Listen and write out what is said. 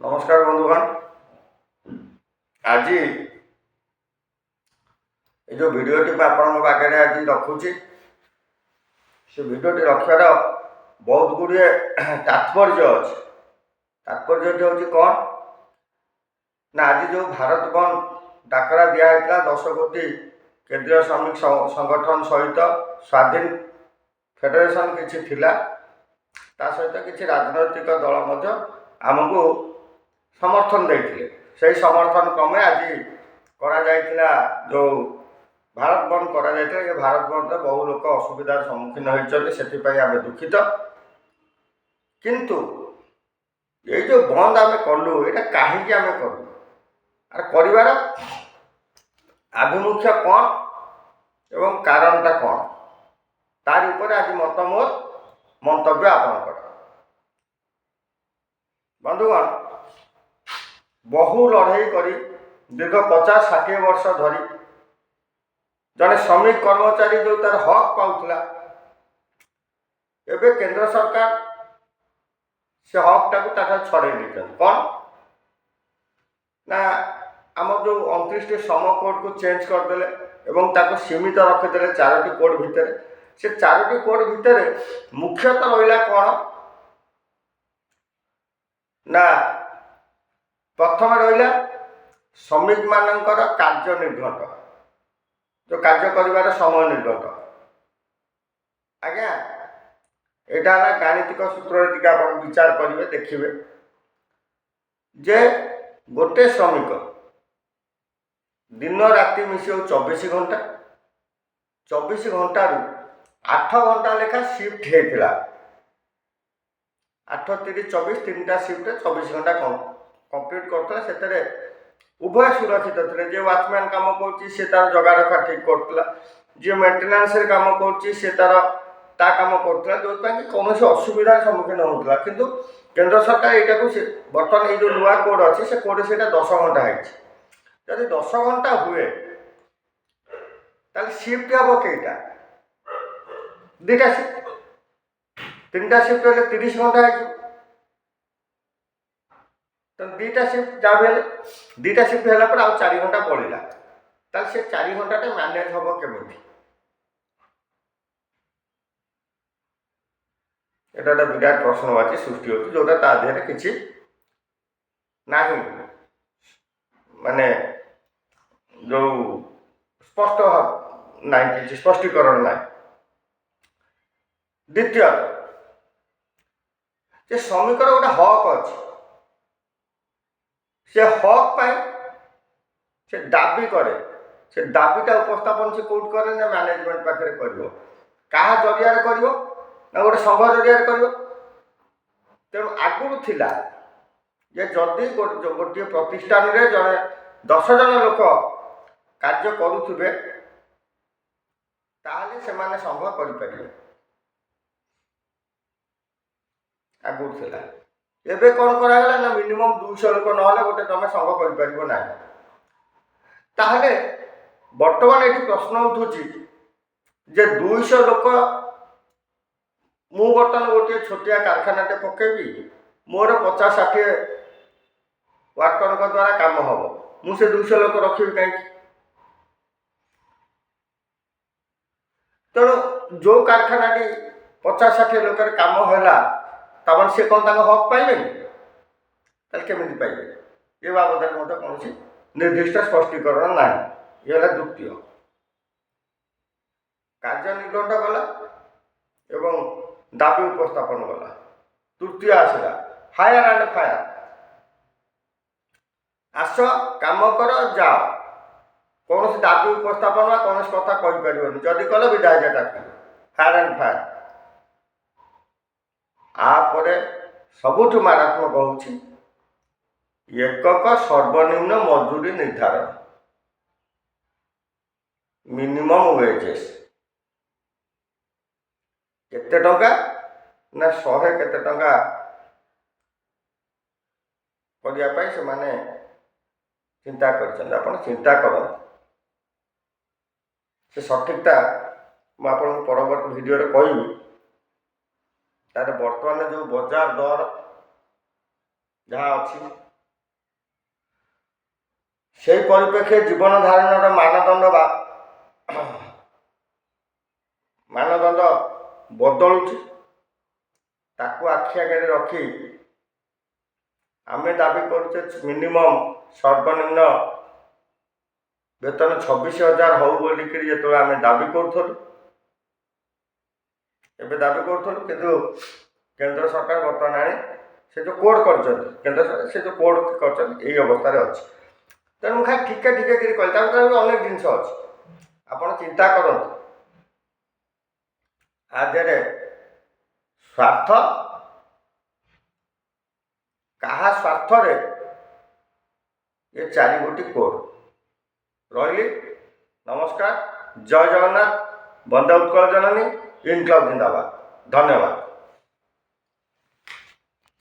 नमस्कार बंधुगण। आज जो भिडटी आपण पाखे आज रखुची से भिडटी रखार बहुत गुड़े तात्पर्य अच्छे। तात्पर्य हूँ कौन ना आज जो भारत बंद डाकरा दिखाला 10 कोटी केंद्रीय श्रमिक संगठन सहित स्वाधीन फेडरेशन किसी थिला ता सहित किसी राजनैतिक दल आमको समर्थन देते से समर्थन क्रमे आज करा जो भारत बंद करा ये भारत बंद बहु लोक असुविधार सम्मुखीन होती से आम दुखित किंतु ये जो बंद आम कलु ये कहीं आम करूँ आर कर आभिमुख्य कौन एवं कारणटा कौन तार ऊपर आज मतमत मंतव्य आपणकर बंधुगण। बहु लड़ाई करी दीर्घ 50-60 वर्ष धरी जड़े श्रमिक कर्मचारी जो तार हक पाउला एवं केंद्र सरकार से हक टाक छड़े कौन ना आम जो 29टी श्रम कोड को चेंज करदे एवं ताको सीमित रखिदे 4टी कोड भितर से 4टी कोड भितर मुख्यतः रहा कौन ना प्रथम रहा श्रमिक मानकर कार्य निर्घंट जो कार्य कर समय निर्घंट आज्ञा यहाँ गाणितिक सूत्र विचार करेंगे देखिए जे गोटे श्रमिक दिन राति मिसी 24 घंटा 24 घंटारू 8 घंटा लेखा शिफ्ट होता 8-3-24 3टा शिफ्ट 24 घंटा कंप्लीट करता से उभय सुरक्षित थे। जे वाचमैन काम कर तार जगा रखा ठीक करुला जी मेन्टेनान्स काम कर तार काम करुला जो कौन असुविधार सम्मुखीन होता किंतु केंद्र सरकार यहाँ बर्तमान ये नुआ कोड अच्छी से कोड से 10 घंटा होती 10 घंटा हुए ताले शिफ्ट हम कईटा 2टा शिफ्ट 3टा शिफ्ट हेल्ले 30 घंटा हो तो 2टा शिफ्ट जहाँ भी 2टा शिफ्ट है 4 घंटा पड़ा ताल से 4 घंटा मैनेज हम केमी এটা একটা বিরাট প্রশ্নবাচী সৃষ্টি হচ্ছে যেটা তা দেহে কিছু নাই মানে जो स्पष्ट ना कि स्पष्टीकरण ना। द्वितीयत जे श्रमिकर गोटे हक अच्छे से हक पाई से दाबी करे से दाबीटा उपस्थापन से कौट करे ना मैनेजमेंट पाखे कर क्या जरिया कर ना गोटे संघ जरिया कर तेणु आगुरी थिला जे जदि गोटे प्रतिष्ठान रे जड़े 10 जन लोक कार्य करुवे ताहले से माने संघ करें आगुरी थिला एबे कौन करागला ना मिनिमम 200 लोक ना गोटे तुम संघ कर ना ताहले बर्तमान ये प्रश्न उठुची जे 200 लोक मु बर्तमान गोटे छोटिया कारखानाटे पकेबी मोर 50-60 वर्कर द्वारा काम हम मुझे 200 लोक रखी कहीं तेणु जो कारखानाटी 50-60 लोक काम है तब से कौन हक पाइबे केमी पाइबे ये बाबद मत कौन निर्दिष्ट स्पष्टीकरण ना। ये द्वितीय कार्य निर्घंट गला एवं दाबी उपस्थापन गला। तृतीय आसला फायर एंड फायर आस काम कर जाओ कौन दाबी उपस्थापन कौन कथा कहीपर जदि कल विदाय चाकरी फायर एंड फायर आपरे सबुठ मारात्मक हूँ एकक सर्वनिम्न मजूरी निर्धारण मिनिमम वेजेस केते टंका ना 100 केते टंका करने से माने चिंता कर चिंता कर से सठिकता मुझे परवर्त भिडियो कहबी तार बर्तमान जो बजार दर जहाँ अच्छी সেই পরিপ্রেক্ষে জীবন ধারণর ମାନଦଣ୍ଡ ବଦଳୁଛି। ତାକୁ ଆଖି ଆଗରେ ରଖି ଆମେ ଦାବି କରୁଛେ ମିନିମମ୍ ସର୍ବନିମ୍ନ ବେତନ 26,000 ହଉ ବୋଲିକିରି ଯେତେବେଳେ ଆମେ ଦାବି କରୁଥିଲୁ, ଏବେ ଦାବି କରୁଥିଲୁ, କିନ୍ତୁ କେନ୍ଦ୍ର ସରକାର ବର୍ତ୍ତମାନ ଆଣି ସେ ଯେଉଁ କୋର୍ଟ କରିଛନ୍ତି, କେନ୍ଦ୍ର ସରକାର ସେ ଯେଉଁ କୋର୍ଟ କରିଛନ୍ତି ଏଇ ଅବସ୍ଥାରେ ଅଛି। ତେଣୁ ମୁଁ ଖାଲି ଟିକେ ଟିକେ କରି କହିଲି, ତା ଭିତରେ ଅନେକ ଜିନିଷ ଅଛି। ଆପଣ ଚିନ୍ତା କରନ୍ତୁ, ଆ ଦେହରେ ସ୍ୱାର୍ଥ, କାହା ସ୍ୱାର୍ଥରେ ଏ 4 ଗୋଟି କୋର୍ଟ। ରହିଲି, ନମସ୍କାର, ଜୟ ଜଗନ୍ନାଥ, ବନ୍ଦେ ଉତ୍କଳ ଜନନୀ, ଇନକ୍ଲାବ ଜିନ୍ଦାବାଦ। ଧନ୍ୟବାଦ।